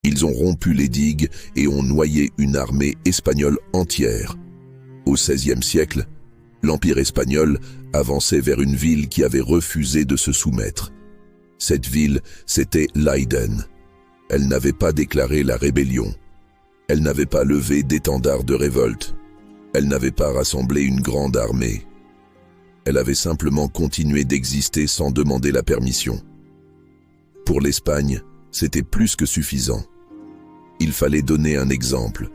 Ils ont rompu les digues et ont noyé une armée espagnole entière. Au XVIe siècle, l'Empire espagnol avançait vers une ville qui avait refusé de se soumettre. Cette ville, c'était Leyden. Elle n'avait pas déclaré la rébellion. Elle n'avait pas levé d'étendard de révolte. Elle n'avait pas rassemblé une grande armée. Elle avait simplement continué d'exister sans demander la permission. Pour l'Espagne, c'était plus que suffisant. Il fallait donner un exemple,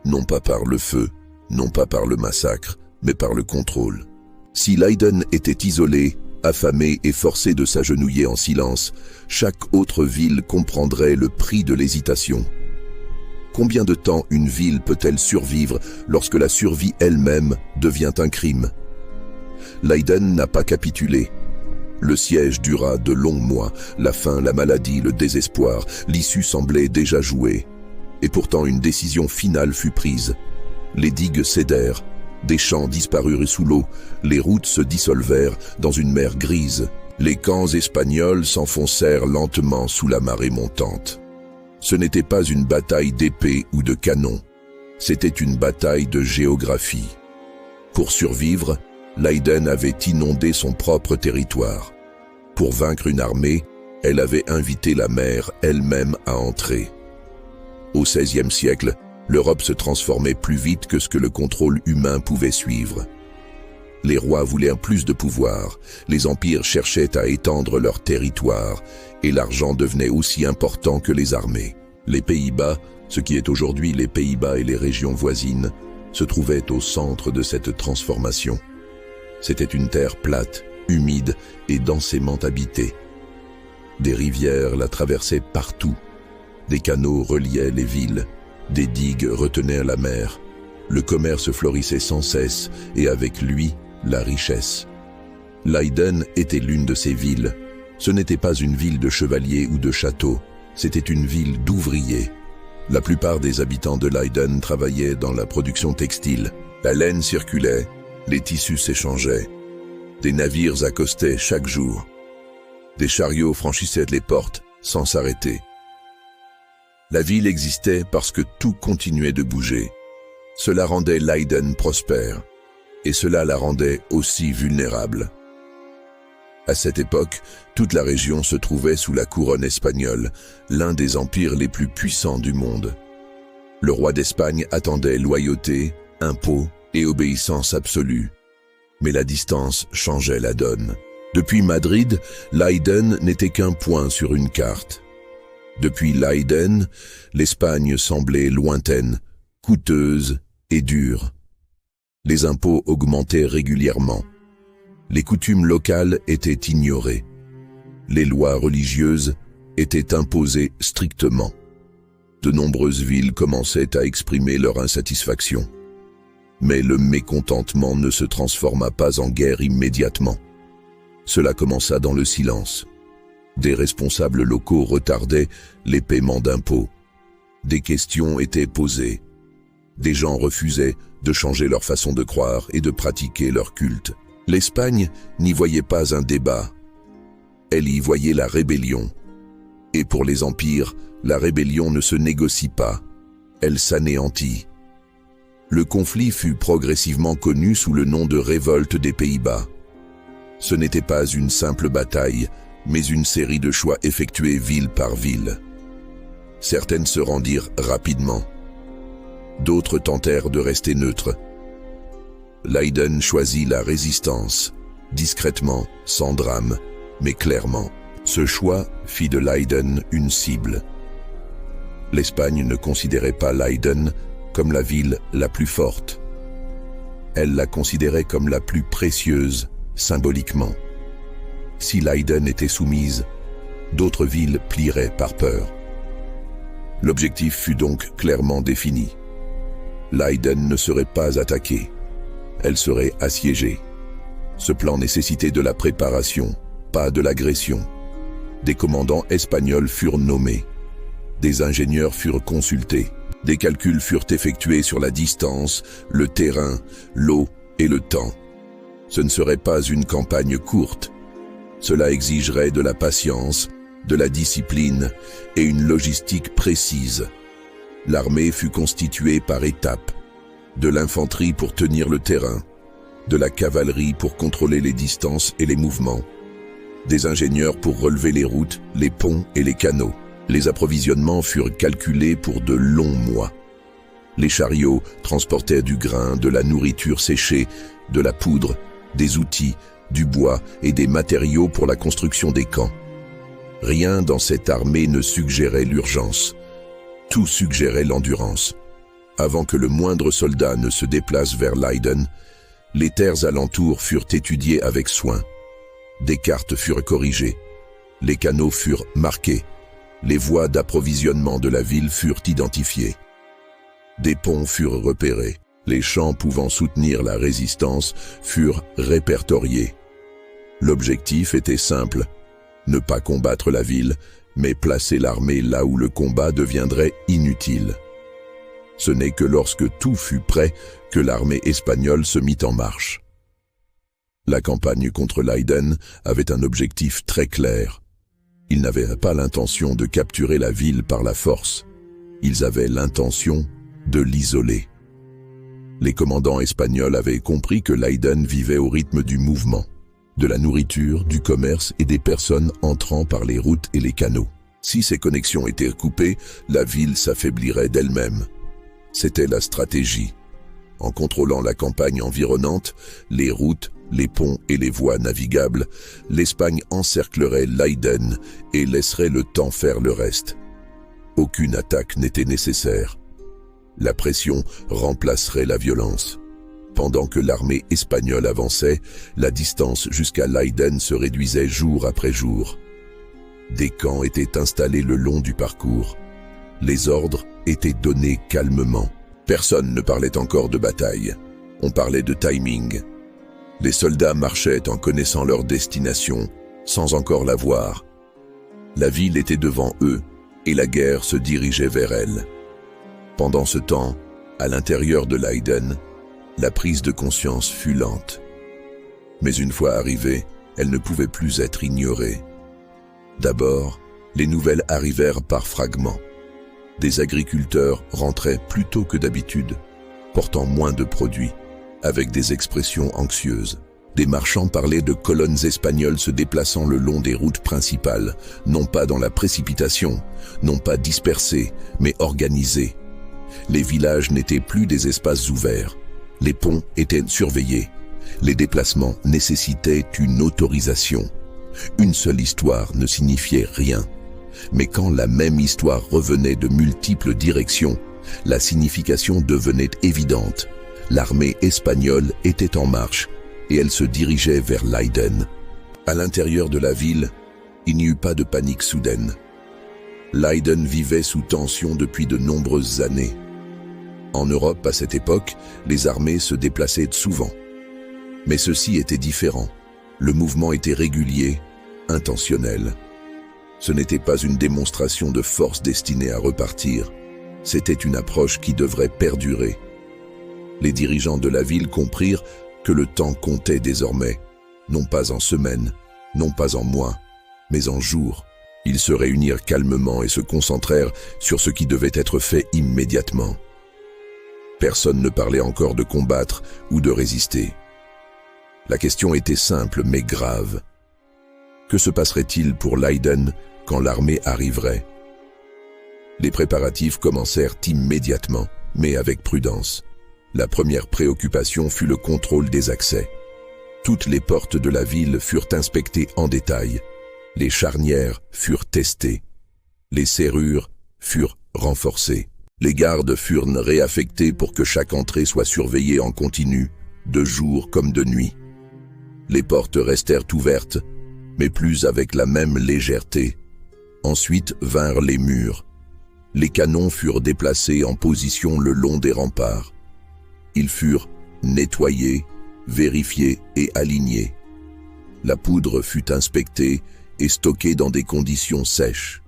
non pas par le feu, non pas par le massacre, mais par le contrôle. Si Leyden était isolée, affamée et forcée de s'agenouiller en silence, chaque autre ville comprendrait le prix de l'hésitation. Combien de temps une ville peut-elle survivre lorsque la survie elle-même devient un crime? Leyden n'a pas capitulé. Le siège dura de longs mois, la faim, la maladie, le désespoir, l'issue semblait déjà jouée. Et pourtant une décision finale fut prise. Les digues cédèrent, des champs disparurent sous l'eau, les routes se dissolvèrent dans une mer grise. Les camps espagnols s'enfoncèrent lentement sous la marée montante. Ce n'était pas une bataille d'épée ou de canon, c'était une bataille de géographie. Pour survivre, Leyden avait inondé son propre territoire. Pour vaincre une armée, elle avait invité la mer elle-même à entrer. Au XVIe siècle, l'Europe se transformait plus vite que ce que le contrôle humain pouvait suivre. Les rois voulaient plus de pouvoir, les empires cherchaient à étendre leur territoire, et l'argent devenait aussi important que les armées. Les Pays-Bas, ce qui est aujourd'hui les Pays-Bas et les régions voisines, se trouvaient au centre de cette transformation. C'était une terre plate, humide et densément habitée. Des rivières la traversaient partout. Des canaux reliaient les villes, des digues retenaient la mer. Le commerce florissait sans cesse et avec lui, la richesse. Leyden était l'une de ces villes. Ce n'était pas une ville de chevaliers ou de châteaux, c'était une ville d'ouvriers. La plupart des habitants de Leyden travaillaient dans la production textile. La laine circulait, les tissus s'échangeaient. Des navires accostaient chaque jour. Des chariots franchissaient les portes sans s'arrêter. La ville existait parce que tout continuait de bouger. Cela rendait Leyden prospère, et cela la rendait aussi vulnérable. À cette époque, toute la région se trouvait sous la couronne espagnole, l'un des empires les plus puissants du monde. Le roi d'Espagne attendait loyauté, impôts et obéissance absolue. Mais la distance changeait la donne. Depuis Madrid, Leyden n'était qu'un point sur une carte. Depuis Leyden, l'Espagne semblait lointaine, coûteuse et dure. Les impôts augmentaient régulièrement. Les coutumes locales étaient ignorées. Les lois religieuses étaient imposées strictement. De nombreuses villes commençaient à exprimer leur insatisfaction. Mais le mécontentement ne se transforma pas en guerre immédiatement. Cela commença dans le silence. Des responsables locaux retardaient les paiements d'impôts. Des questions étaient posées. Des gens refusaient de changer leur façon de croire et de pratiquer leur culte. L'Espagne n'y voyait pas un débat. Elle y voyait la rébellion. Et pour les empires, la rébellion ne se négocie pas. Elle s'anéantit. Le conflit fut progressivement connu sous le nom de révolte des Pays-Bas. Ce n'était pas une simple bataille, mais une série de choix effectués ville par ville. Certaines se rendirent rapidement. D'autres tentèrent de rester neutres. Leyden choisit la résistance, discrètement, sans drame, mais clairement. Ce choix fit de Leyden une cible. L'Espagne ne considérait pas Leyden comme la ville la plus forte. Elle la considérait comme la plus précieuse, symboliquement. Si Leyden était soumise, d'autres villes plieraient par peur. L'objectif fut donc clairement défini. Leyden ne serait pas attaquée, elle serait assiégée. Ce plan nécessitait de la préparation, pas de l'agression. Des commandants espagnols furent nommés. Des ingénieurs furent consultés. Des calculs furent effectués sur la distance, le terrain, l'eau et le temps. Ce ne serait pas une campagne courte. Cela exigerait de la patience, de la discipline et une logistique précise. L'armée fut constituée par étapes, de l'infanterie pour tenir le terrain, de la cavalerie pour contrôler les distances et les mouvements, des ingénieurs pour relever les routes, les ponts et les canaux. Les approvisionnements furent calculés pour de longs mois. Les chariots transportaient du grain, de la nourriture séchée, de la poudre, des outils, du bois et des matériaux pour la construction des camps. Rien dans cette armée ne suggérait l'urgence. Tout suggérait l'endurance. Avant que le moindre soldat ne se déplace vers Leiden, les terres alentours furent étudiées avec soin. Des cartes furent corrigées. Les canaux furent marqués. Les voies d'approvisionnement de la ville furent identifiées. Des ponts furent repérés. Les champs pouvant soutenir la résistance furent répertoriés. L'objectif était simple, ne pas combattre la ville, mais placer l'armée là où le combat deviendrait inutile. Ce n'est que lorsque tout fut prêt que l'armée espagnole se mit en marche. La campagne contre Leiden avait un objectif très clair. Ils n'avaient pas l'intention de capturer la ville par la force. Ils avaient l'intention de l'isoler. Les commandants espagnols avaient compris que Leiden vivait au rythme du mouvement, de la nourriture, du commerce et des personnes entrant par les routes et les canaux. Si ces connexions étaient coupées, la ville s'affaiblirait d'elle-même. C'était la stratégie. En contrôlant la campagne environnante, les routes, les ponts et les voies navigables, l'Espagne encerclerait Leiden et laisserait le temps faire le reste. Aucune attaque n'était nécessaire. La pression remplacerait la violence. Pendant que l'armée espagnole avançait, la distance jusqu'à Leiden se réduisait jour après jour. Des camps étaient installés le long du parcours. Les ordres étaient donnés calmement. Personne ne parlait encore de bataille. On parlait de timing. Les soldats marchaient en connaissant leur destination, sans encore la voir. La ville était devant eux, et la guerre se dirigeait vers elle. Pendant ce temps, à l'intérieur de Leiden, la prise de conscience fut lente. Mais une fois arrivée, elle ne pouvait plus être ignorée. D'abord, les nouvelles arrivèrent par fragments. Des agriculteurs rentraient plus tôt que d'habitude, portant moins de produits, avec des expressions anxieuses. Des marchands parlaient de colonnes espagnoles se déplaçant le long des routes principales, non pas dans la précipitation, non pas dispersées, mais organisées. Les villages n'étaient plus des espaces ouverts. Les ponts étaient surveillés. Les déplacements nécessitaient une autorisation. Une seule histoire ne signifiait rien. Mais quand la même histoire revenait de multiples directions, la signification devenait évidente. L'armée espagnole était en marche et elle se dirigeait vers Leiden. À l'intérieur de la ville, il n'y eut pas de panique soudaine. Leiden vivait sous tension depuis de nombreuses années. En Europe, à cette époque, les armées se déplaçaient souvent. Mais ceci était différent. Le mouvement était régulier, intentionnel. Ce n'était pas une démonstration de force destinée à repartir. C'était une approche qui devrait perdurer. Les dirigeants de la ville comprirent que le temps comptait désormais, non pas en semaines, non pas en mois, mais en jours. Ils se réunirent calmement et se concentrèrent sur ce qui devait être fait immédiatement. Personne ne parlait encore de combattre ou de résister. La question était simple mais grave. Que se passerait-il pour Leiden quand l'armée arriverait? Les préparatifs commencèrent immédiatement, mais avec prudence. La première préoccupation fut le contrôle des accès. Toutes les portes de la ville furent inspectées en détail. Les charnières furent testées. Les serrures furent renforcées. Les gardes furent réaffectés pour que chaque entrée soit surveillée en continu, de jour comme de nuit. Les portes restèrent ouvertes, mais plus avec la même légèreté. Ensuite vinrent les murs. Les canons furent déplacés en position le long des remparts. Ils furent nettoyés, vérifiés et alignés. La poudre fut inspectée et stockée dans des conditions sèches.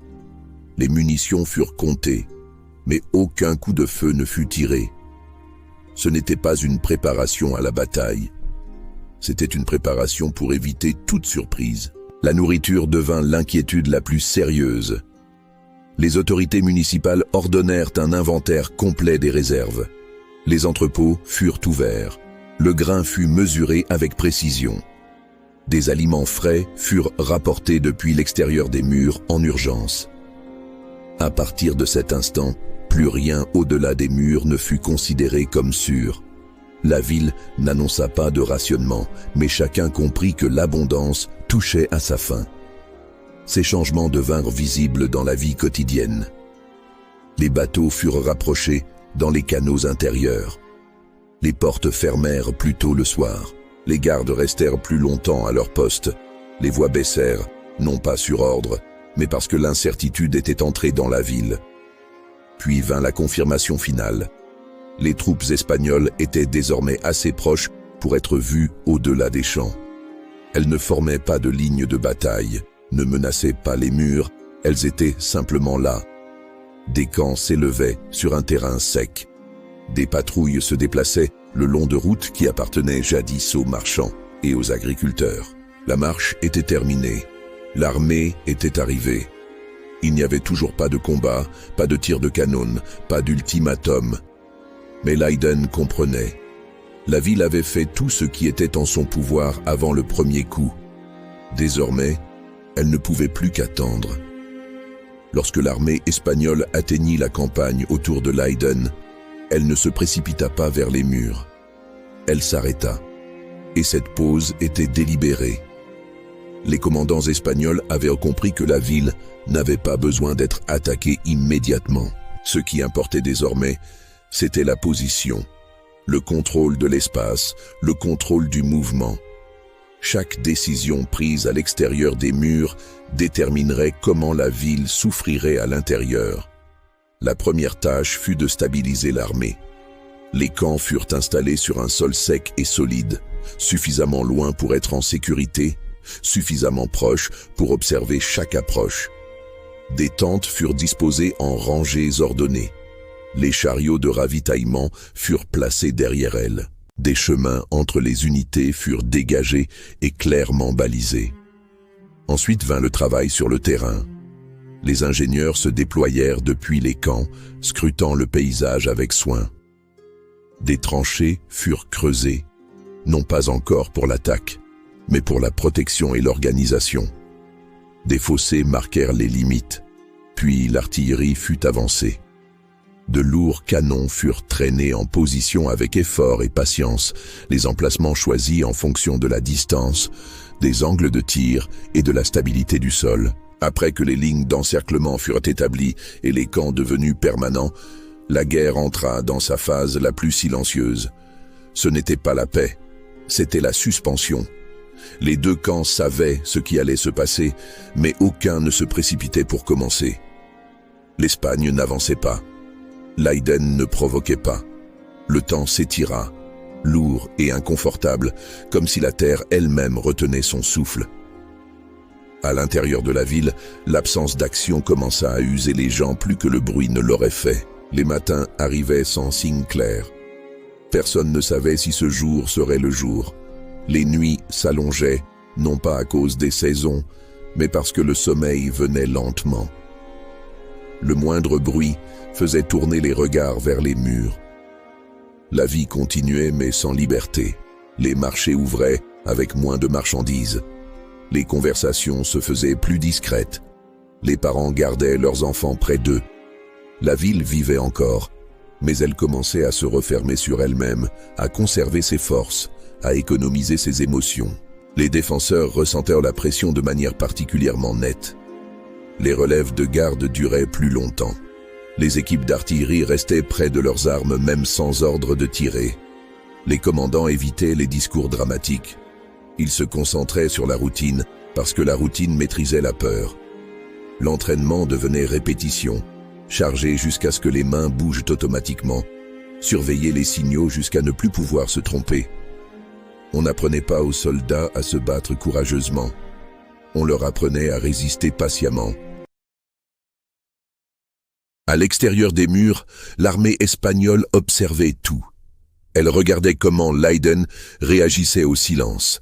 Les munitions furent comptées, mais aucun coup de feu ne fut tiré. Ce n'était pas une préparation à la bataille. C'était une préparation pour éviter toute surprise. La nourriture devint l'inquiétude la plus sérieuse. Les autorités municipales ordonnèrent un inventaire complet des réserves. Les entrepôts furent ouverts. Le grain fut mesuré avec précision. Des aliments frais furent rapportés depuis l'extérieur des murs en urgence. À partir de cet instant, plus rien au-delà des murs ne fut considéré comme sûr. La ville n'annonça pas de rationnement, mais chacun comprit que l'abondance touchait à sa fin. Ces changements devinrent visibles dans la vie quotidienne. Les bateaux furent rapprochés dans les canaux intérieurs. Les portes fermèrent plus tôt le soir. Les gardes restèrent plus longtemps à leur poste. Les voix baissèrent, non pas sur ordre, mais parce que l'incertitude était entrée dans la ville. Puis vint la confirmation finale. Les troupes espagnoles étaient désormais assez proches pour être vues au-delà des champs. Elles ne formaient pas de ligne de bataille, ne menaçaient pas les murs, elles étaient simplement là. Des camps s'élevaient sur un terrain sec. Des patrouilles se déplaçaient le long de routes qui appartenaient jadis aux marchands et aux agriculteurs. La marche était terminée. L'armée était arrivée. Il n'y avait toujours pas de combat, pas de tir de canon, pas d'ultimatum. Mais Leiden comprenait. La ville avait fait tout ce qui était en son pouvoir avant le premier coup. Désormais, elle ne pouvait plus qu'attendre. Lorsque l'armée espagnole atteignit la campagne autour de Leiden, elle ne se précipita pas vers les murs. Elle s'arrêta. Et cette pause était délibérée. Les commandants espagnols avaient compris que la ville n'avait pas besoin d'être attaquée immédiatement. Ce qui importait désormais, c'était la position, le contrôle de l'espace, le contrôle du mouvement. Chaque décision prise à l'extérieur des murs déterminerait comment la ville souffrirait à l'intérieur. La première tâche fut de stabiliser l'armée. Les camps furent installés sur un sol sec et solide, suffisamment loin pour être en sécurité, suffisamment proche pour observer chaque approche. Des tentes furent disposées en rangées ordonnées. Les chariots de ravitaillement furent placés derrière elles. Des chemins entre les unités furent dégagés et clairement balisés. Ensuite vint le travail sur le terrain. Les ingénieurs se déployèrent depuis les camps, scrutant le paysage avec soin. Des tranchées furent creusées, non pas encore pour l'attaque, mais pour la protection et l'organisation. Des fossés marquèrent les limites, puis l'artillerie fut avancée. De lourds canons furent traînés en position avec effort et patience, les emplacements choisis en fonction de la distance, des angles de tir et de la stabilité du sol. Après que les lignes d'encerclement furent établies et les camps devenus permanents, la guerre entra dans sa phase la plus silencieuse. Ce n'était pas la paix, c'était la suspension. Les deux camps savaient ce qui allait se passer, mais aucun ne se précipitait pour commencer. L'Espagne n'avançait pas. Leiden ne provoquait pas. Le temps s'étira, lourd et inconfortable, comme si la terre elle-même retenait son souffle. À l'intérieur de la ville, l'absence d'action commença à user les gens plus que le bruit ne l'aurait fait. Les matins arrivaient sans signe clair. Personne ne savait si ce jour serait le jour. Les nuits s'allongeaient, non pas à cause des saisons, mais parce que le sommeil venait lentement. Le moindre bruit faisait tourner les regards vers les murs. La vie continuait mais sans liberté. Les marchés ouvraient avec moins de marchandises. Les conversations se faisaient plus discrètes. Les parents gardaient leurs enfants près d'eux. La ville vivait encore, mais elle commençait à se refermer sur elle-même, à conserver ses forces, à économiser ses émotions. Les défenseurs ressentèrent la pression de manière particulièrement nette. Les relèves de garde duraient plus longtemps. Les équipes d'artillerie restaient près de leurs armes même sans ordre de tirer. Les commandants évitaient les discours dramatiques. Ils se concentraient sur la routine parce que la routine maîtrisait la peur. L'entraînement devenait répétition, chargé jusqu'à ce que les mains bougent automatiquement, surveiller les signaux jusqu'à ne plus pouvoir se tromper. On n'apprenait pas aux soldats à se battre courageusement. On leur apprenait à résister patiemment. À l'extérieur des murs, l'armée espagnole observait tout. Elle regardait comment Leiden réagissait au silence.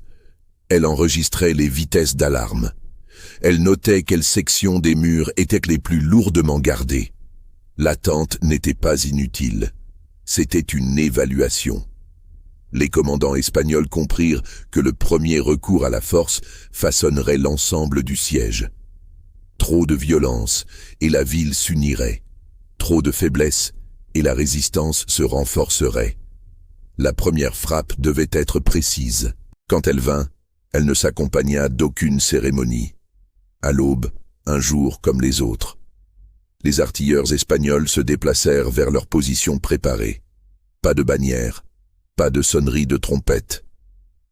Elle enregistrait les vitesses d'alarme. Elle notait quelles sections des murs étaient les plus lourdement gardées. L'attente n'était pas inutile. C'était une évaluation. Les commandants espagnols comprirent que le premier recours à la force façonnerait l'ensemble du siège. Trop de violence et la ville s'unirait. Trop de faiblesse et la résistance se renforcerait. La première frappe devait être précise. Quand elle vint, elle ne s'accompagna d'aucune cérémonie. À l'aube, un jour comme les autres. Les artilleurs espagnols se déplacèrent vers leur position préparée. Pas de bannière, pas de sonnerie de trompette.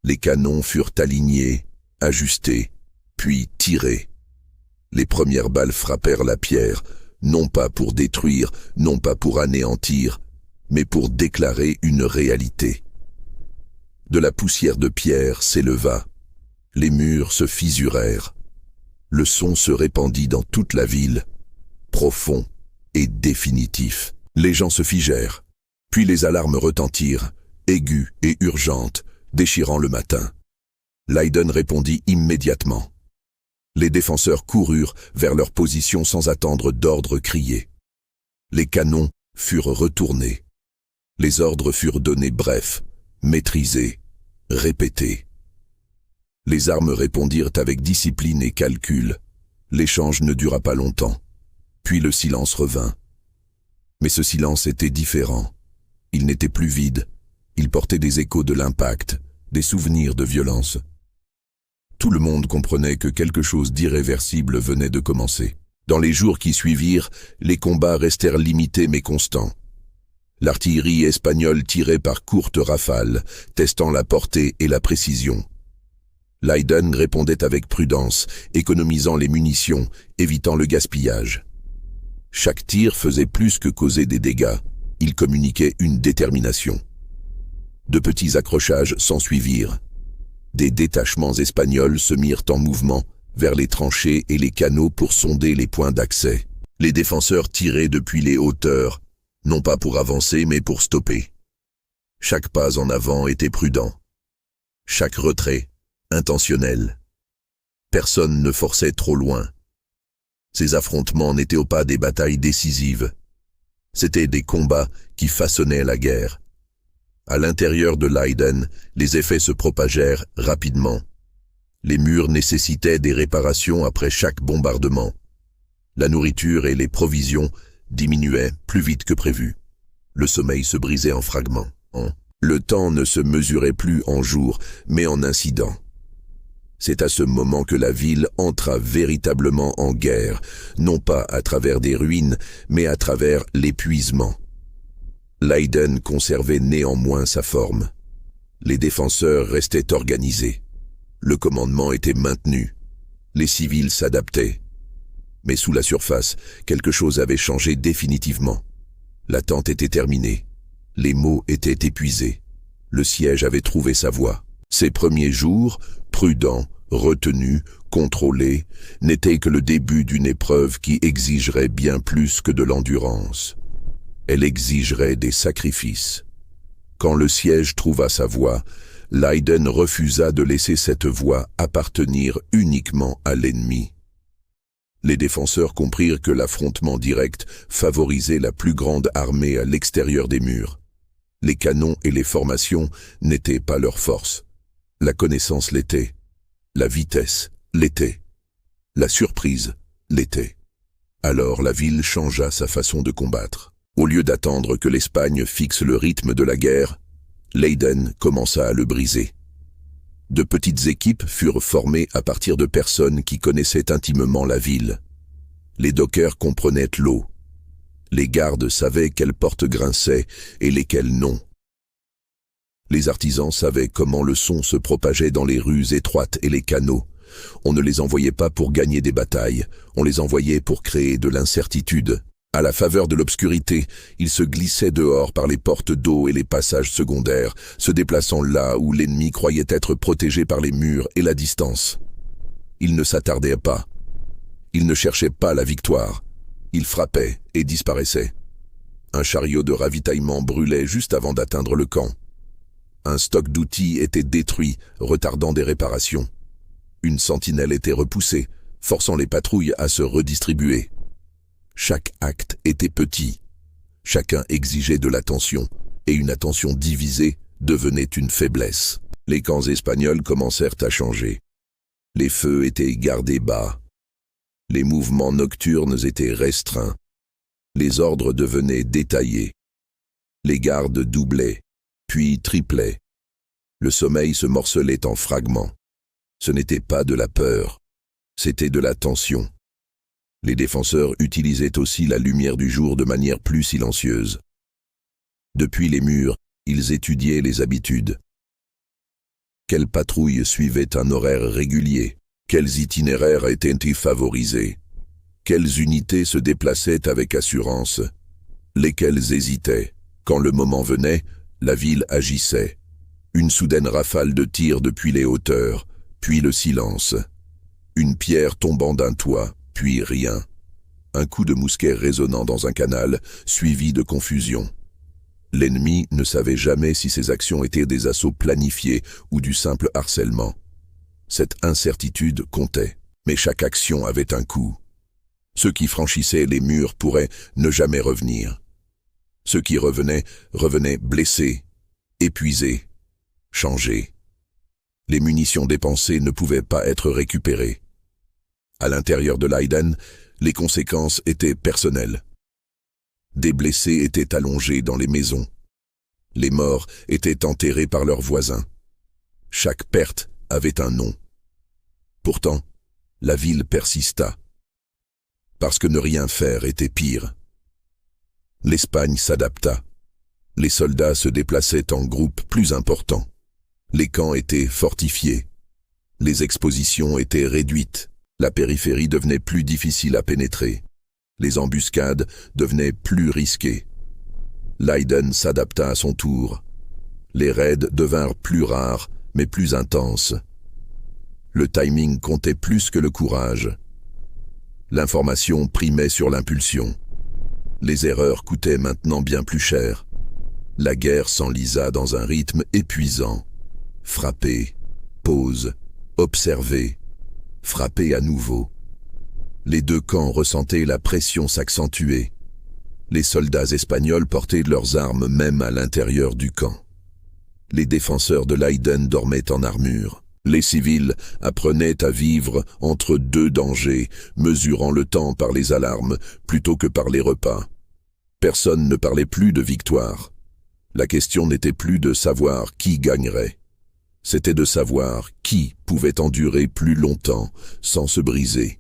Les canons furent alignés, ajustés, puis tirés. Les premières balles frappèrent la pierre, non pas pour détruire, non pas pour anéantir, mais pour déclarer une réalité. De la poussière de pierre s'éleva. Les murs se fissurèrent. Le son se répandit dans toute la ville, profond et définitif. Les gens se figèrent, puis les alarmes retentirent, aiguës et urgentes, déchirant le matin. Leyden répondit immédiatement. Les défenseurs coururent vers leur position sans attendre d'ordre crié. Les canons furent retournés. Les ordres furent donnés brefs, maîtrisés, répétés. Les armes répondirent avec discipline et calcul. L'échange ne dura pas longtemps. Puis le silence revint. Mais ce silence était différent. Il n'était plus vide. Il portait des échos de l'impact, des souvenirs de violence. Tout le monde comprenait que quelque chose d'irréversible venait de commencer. Dans les jours qui suivirent, les combats restèrent limités mais constants. L'artillerie espagnole tirait par courtes rafales, testant la portée et la précision. Leyden répondait avec prudence, économisant les munitions, évitant le gaspillage. Chaque tir faisait plus que causer des dégâts, il communiquait une détermination. De petits accrochages s'ensuivirent. Des détachements espagnols se mirent en mouvement vers les tranchées et les canaux pour sonder les points d'accès. Les défenseurs tiraient depuis les hauteurs, non pas pour avancer mais pour stopper. Chaque pas en avant était prudent. Chaque retrait, intentionnel. Personne ne forçait trop loin. Ces affrontements n'étaient pas des batailles décisives. C'étaient des combats qui façonnaient la guerre. À l'intérieur de Leyden, les effets se propagèrent rapidement. Les murs nécessitaient des réparations après chaque bombardement. La nourriture et les provisions diminuaient plus vite que prévu. Le sommeil se brisait en fragments. Le temps ne se mesurait plus en jours, mais en incidents. C'est à ce moment que la ville entra véritablement en guerre, non pas à travers des ruines, mais à travers l'épuisement. Leyden conservait néanmoins sa forme. Les défenseurs restaient organisés. Le commandement était maintenu. Les civils s'adaptaient. Mais sous la surface, quelque chose avait changé définitivement. L'attente était terminée. Les mots étaient épuisés. Le siège avait trouvé sa voie. Ces premiers jours, prudents, retenus, contrôlés, n'étaient que le début d'une épreuve qui exigerait bien plus que de l'endurance. Elle exigerait des sacrifices. Quand le siège trouva sa voie, Leyden refusa de laisser cette voie appartenir uniquement à l'ennemi. Les défenseurs comprirent que l'affrontement direct favorisait la plus grande armée à l'extérieur des murs. Les canons et les formations n'étaient pas leur force. La connaissance l'était. La vitesse l'était. La surprise l'était. Alors la ville changea sa façon de combattre. Au lieu d'attendre que l'Espagne fixe le rythme de la guerre, Leyden commença à le briser. De petites équipes furent formées à partir de personnes qui connaissaient intimement la ville. Les dockers comprenaient l'eau. Les gardes savaient quelles portes grinçaient et lesquelles non. Les artisans savaient comment le son se propageait dans les rues étroites et les canaux. On ne les envoyait pas pour gagner des batailles, on les envoyait pour créer de l'incertitude. À la faveur de l'obscurité, ils se glissaient dehors par les portes d'eau et les passages secondaires, se déplaçant là où l'ennemi croyait être protégé par les murs et la distance. Ils ne s'attardaient pas. Ils ne cherchaient pas la victoire. Ils frappaient et disparaissaient. Un chariot de ravitaillement brûlait juste avant d'atteindre le camp. Un stock d'outils était détruit, retardant des réparations. Une sentinelle était repoussée, forçant les patrouilles à se redistribuer. Chaque acte était petit. Chacun exigeait de l'attention, et une attention divisée devenait une faiblesse. Les camps espagnols commencèrent à changer. Les feux étaient gardés bas. Les mouvements nocturnes étaient restreints. Les ordres devenaient détaillés. Les gardes doublaient, puis triplaient. Le sommeil se morcelait en fragments. Ce n'était pas de la peur, c'était de la tension. Les défenseurs utilisaient aussi la lumière du jour de manière plus silencieuse. Depuis les murs, ils étudiaient les habitudes. Quelles patrouilles suivaient un horaire régulier? Quels itinéraires étaient favorisés? Quelles unités se déplaçaient avec assurance? Lesquelles hésitaient? Quand le moment venait, la ville agissait. Une soudaine rafale de tirs depuis les hauteurs, puis le silence. Une pierre tombant d'un toit, puis rien. Un coup de mousquet résonnant dans un canal, suivi de confusion. L'ennemi ne savait jamais si ses actions étaient des assauts planifiés ou du simple harcèlement. Cette incertitude comptait, mais chaque action avait un coût. Ceux qui franchissaient les murs pourraient ne jamais revenir. Ceux qui revenaient blessés, épuisés, changés. Les munitions dépensées ne pouvaient pas être récupérées. À l'intérieur de Leiden, les conséquences étaient personnelles. Des blessés étaient allongés dans les maisons. Les morts étaient enterrés par leurs voisins. Chaque perte avait un nom. Pourtant, la ville persista. Parce que ne rien faire était pire. L'Espagne s'adapta. Les soldats se déplaçaient en groupes plus importants. Les camps étaient fortifiés. Les expositions étaient réduites. La périphérie devenait plus difficile à pénétrer. Les embuscades devenaient plus risquées. Leiden s'adapta à son tour. Les raids devinrent plus rares, mais plus intenses. Le timing comptait plus que le courage. L'information primait sur l'impulsion. Les erreurs coûtaient maintenant bien plus cher. La guerre s'enlisa dans un rythme épuisant. Frapper, pause, observer, frapper à nouveau. Les deux camps ressentaient la pression s'accentuer. Les soldats espagnols portaient leurs armes même à l'intérieur du camp. Les défenseurs de Leiden dormaient en armure. Les civils apprenaient à vivre entre deux dangers, mesurant le temps par les alarmes plutôt que par les repas. Personne ne parlait plus de victoire. La question n'était plus de savoir qui gagnerait. C'était de savoir qui pouvait endurer plus longtemps sans se briser.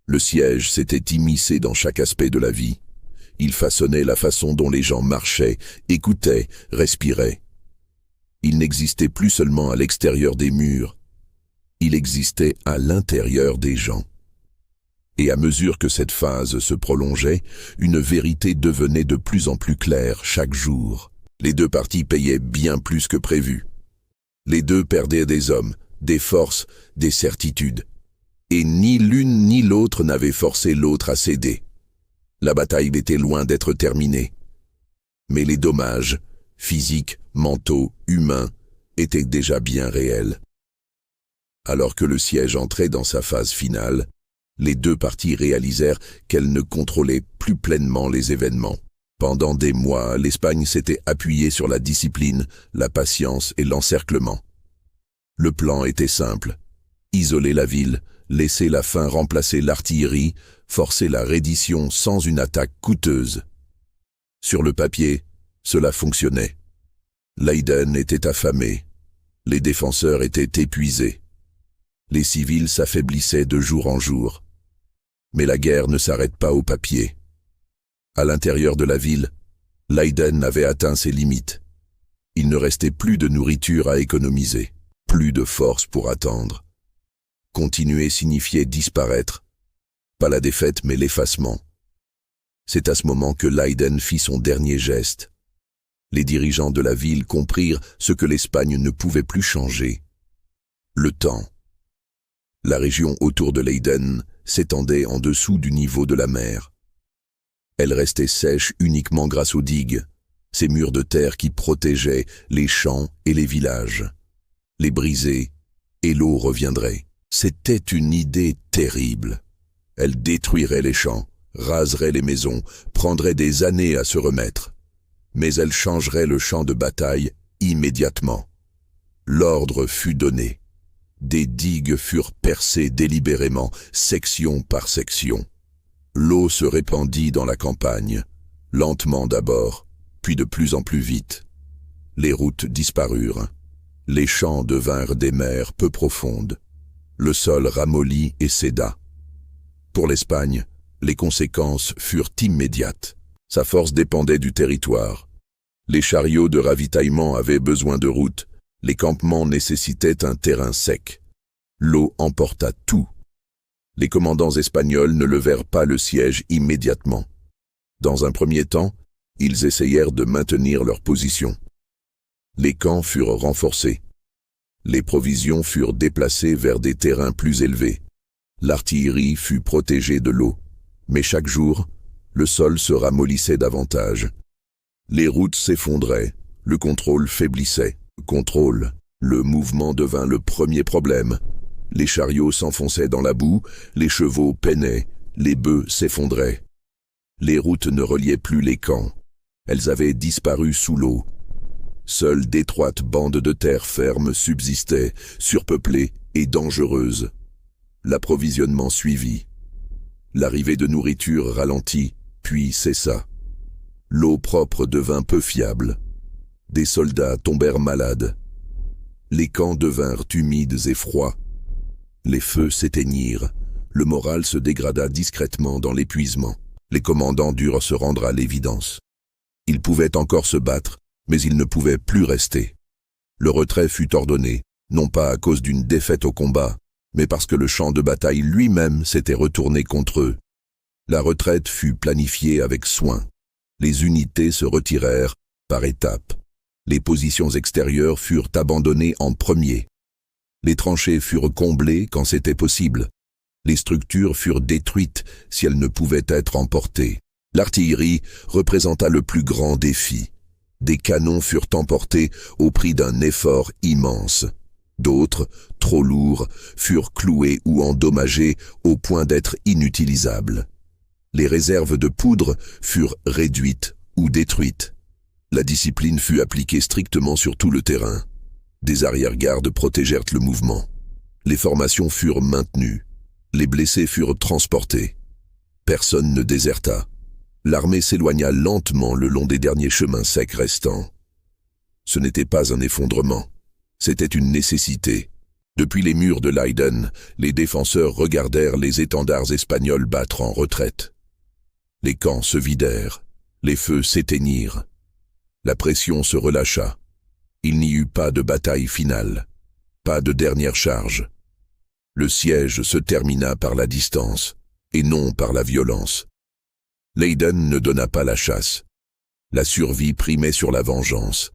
Le siège s'était immiscé dans chaque aspect de la vie. Il façonnait la façon dont les gens marchaient, écoutaient, respiraient. Il n'existait plus seulement à l'extérieur des murs, il existait à l'intérieur des gens. Et à mesure que cette phase se prolongeait, une vérité devenait de plus en plus claire chaque jour. Les deux parties payaient bien plus que prévu. Les deux perdaient des hommes, des forces, des certitudes. Et ni l'une ni l'autre n'avait forcé l'autre à céder. La bataille était loin d'être terminée. Mais les dommages, physiques, mentaux, humains, étaient déjà bien réels. Alors que le siège entrait dans sa phase finale, les deux parties réalisèrent qu'elles ne contrôlaient plus pleinement les événements. Pendant des mois, l'Espagne s'était appuyée sur la discipline, la patience et l'encerclement. Le plan était simple. Isoler la ville, laisser la faim remplacer l'artillerie, forcer la reddition sans une attaque coûteuse. Sur le papier, cela fonctionnait. Leiden était affamé. Les défenseurs étaient épuisés. Les civils s'affaiblissaient de jour en jour. Mais la guerre ne s'arrête pas au papier. À l'intérieur de la ville, Leiden avait atteint ses limites. Il ne restait plus de nourriture à économiser, plus de force pour attendre. Continuer signifiait disparaître. Pas la défaite, mais l'effacement. C'est à ce moment que Leiden fit son dernier geste. Les dirigeants de la ville comprirent ce que l'Espagne ne pouvait plus changer. Le temps. La région autour de Leiden s'étendait en dessous du niveau de la mer. Elle restait sèche uniquement grâce aux digues, ces murs de terre qui protégeaient les champs et les villages. Les briser, et l'eau reviendrait. C'était une idée terrible. Elle détruirait les champs, raserait les maisons, prendrait des années à se remettre. Mais elle changerait le champ de bataille immédiatement. L'ordre fut donné. Des digues furent percées délibérément, section par section. L'eau se répandit dans la campagne, lentement d'abord, puis de plus en plus vite. Les routes disparurent. Les champs devinrent des mers peu profondes. Le sol ramollit et céda. Pour l'Espagne, les conséquences furent immédiates. Sa force dépendait du territoire. Les chariots de ravitaillement avaient besoin de routes. Les campements nécessitaient un terrain sec. L'eau emporta tout. Les commandants espagnols ne levèrent pas le siège immédiatement. Dans un premier temps, ils essayèrent de maintenir leur position. Les camps furent renforcés. Les provisions furent déplacées vers des terrains plus élevés. L'artillerie fut protégée de l'eau. Mais chaque jour, le sol se ramollissait davantage. Les routes s'effondraient, le contrôle faiblissait. Le mouvement devint le premier problème. Les chariots s'enfonçaient dans la boue, les chevaux peinaient, les bœufs s'effondraient. Les routes ne reliaient plus les camps. Elles avaient disparu sous l'eau. Seules d'étroites bandes de terre ferme subsistaient, surpeuplées et dangereuses. L'approvisionnement suivit. L'arrivée de nourriture ralentit, puis cessa. L'eau propre devint peu fiable. Des soldats tombèrent malades. Les camps devinrent humides et froids. Les feux s'éteignirent. Le moral se dégrada discrètement dans l'épuisement. Les commandants durent se rendre à l'évidence. Ils pouvaient encore se battre, mais ils ne pouvaient plus rester. Le retrait fut ordonné, non pas à cause d'une défaite au combat, mais parce que le champ de bataille lui-même s'était retourné contre eux. La retraite fut planifiée avec soin. Les unités se retirèrent par étapes. Les positions extérieures furent abandonnées en premier. Les tranchées furent comblées quand c'était possible. Les structures furent détruites si elles ne pouvaient être emportées. L'artillerie représenta le plus grand défi. Des canons furent emportés au prix d'un effort immense. D'autres, trop lourds, furent cloués ou endommagés au point d'être inutilisables. Les réserves de poudre furent réduites ou détruites. La discipline fut appliquée strictement sur tout le terrain. Des arrière-gardes protégèrent le mouvement. Les formations furent maintenues. Les blessés furent transportés. Personne ne déserta. L'armée s'éloigna lentement le long des derniers chemins secs restants. Ce n'était pas un effondrement. C'était une nécessité. Depuis les murs de Leiden, les défenseurs regardèrent les étendards espagnols battre en retraite. Les camps se vidèrent. Les feux s'éteignirent. La pression se relâcha. Il n'y eut pas de bataille finale. Pas de dernière charge. Le siège se termina par la distance, et non par la violence. Leiden ne donna pas la chasse. La survie primait sur la vengeance.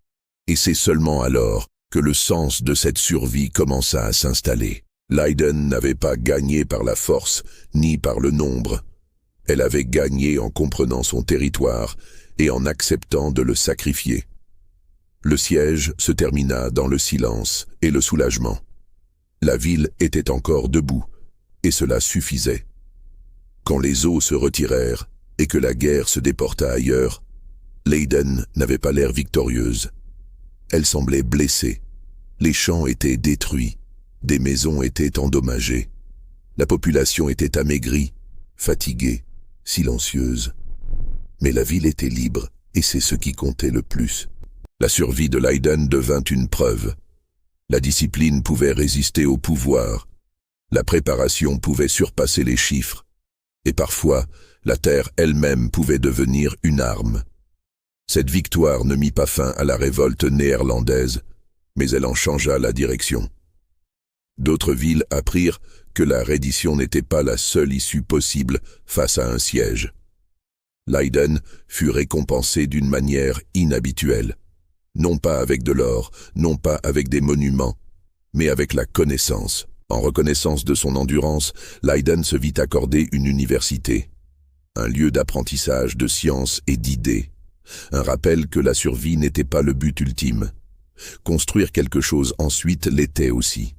Et c'est seulement alors que le sens de cette survie commença à s'installer. Leiden n'avait pas gagné par la force, ni par le nombre. Elle avait gagné en comprenant son territoire et en acceptant de le sacrifier. Le siège se termina dans le silence et le soulagement. La ville était encore debout, et cela suffisait. Quand les eaux se retirèrent et que la guerre se déporta ailleurs, Leiden n'avait pas l'air victorieuse. Elle semblait blessée. Les champs étaient détruits, des maisons étaient endommagées. La population était amaigrie, fatiguée, silencieuse. Mais la ville était libre, et c'est ce qui comptait le plus. La survie de Leiden devint une preuve. La discipline pouvait résister au pouvoir. La préparation pouvait surpasser les chiffres. Et parfois, la terre elle-même pouvait devenir une arme. Cette victoire ne mit pas fin à la révolte néerlandaise, mais elle en changea la direction. D'autres villes apprirent que la reddition n'était pas la seule issue possible face à un siège. Leiden fut récompensé d'une manière inhabituelle. Non pas avec de l'or, non pas avec des monuments, mais avec la connaissance. En reconnaissance de son endurance, Leiden se vit accorder une université, un lieu d'apprentissage de sciences et d'idées, un rappel que la survie n'était pas le but ultime. Construire quelque chose ensuite l'était aussi.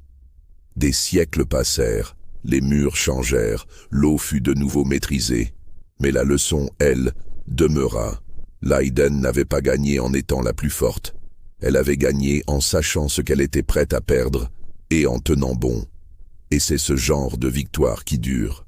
Des siècles passèrent, les murs changèrent, l'eau fut de nouveau maîtrisée. Mais la leçon, elle, demeura. Leiden n'avait pas gagné en étant la plus forte. Elle avait gagné en sachant ce qu'elle était prête à perdre et en tenant bon. Et c'est ce genre de victoire qui dure.